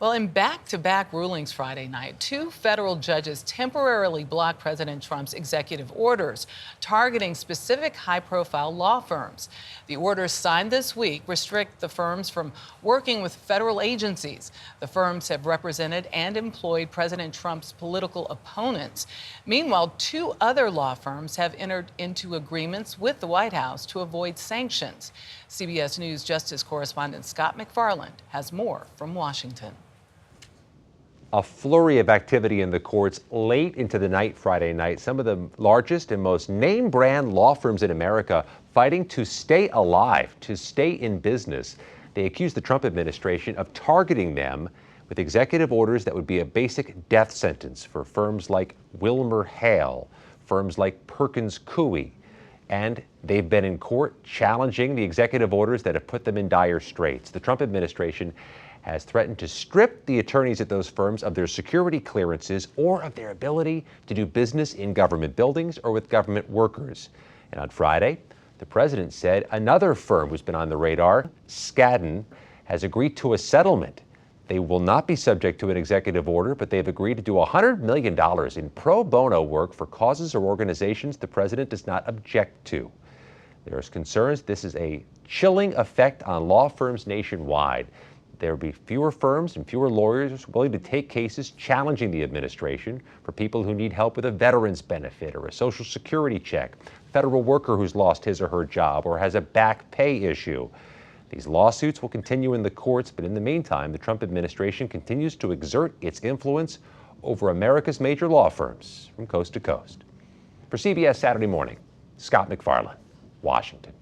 Well, in back-to-back rulings Friday night, two federal judges temporarily blocked President Trump's executive orders targeting specific high-profile law firms. The orders signed this week restrict the firms from working with federal agencies. The firms have represented and employed President Trump's political opponents. Meanwhile, two other law firms have entered into agreements with the White House to avoid sanctions. CBS News Justice correspondent Scott McFarland has more from Washington. A flurry of activity in the courts late into the night Friday night. Some of the largest and most name-brand law firms in America fighting to stay alive, to stay in business. They accuse the Trump administration of targeting them with executive orders that would be a basic death sentence for firms like Wilmer Hale, firms like Perkins Coie. And they've been in court challenging the executive orders that have put them in dire straits. The Trump administration has threatened to strip the attorneys at those firms of their security clearances or of their ability to do business in government buildings or with government workers. And on Friday, the president said another firm who's been on the radar, Skadden, has agreed to a settlement. They will not be subject to an executive order, but they've agreed to do $100 million in pro bono work for causes or organizations the president does not object to. There's concerns this is a chilling effect on law firms nationwide. There will be fewer firms and fewer lawyers willing to take cases challenging the administration for people who need help with a veteran's benefit or a Social Security check, a federal worker who's lost his or her job or has a back pay issue. These lawsuits will continue in the courts, but in the meantime, the Trump administration continues to exert its influence over America's major law firms from coast to coast. For CBS Saturday Morning, Scott McFarland, Washington.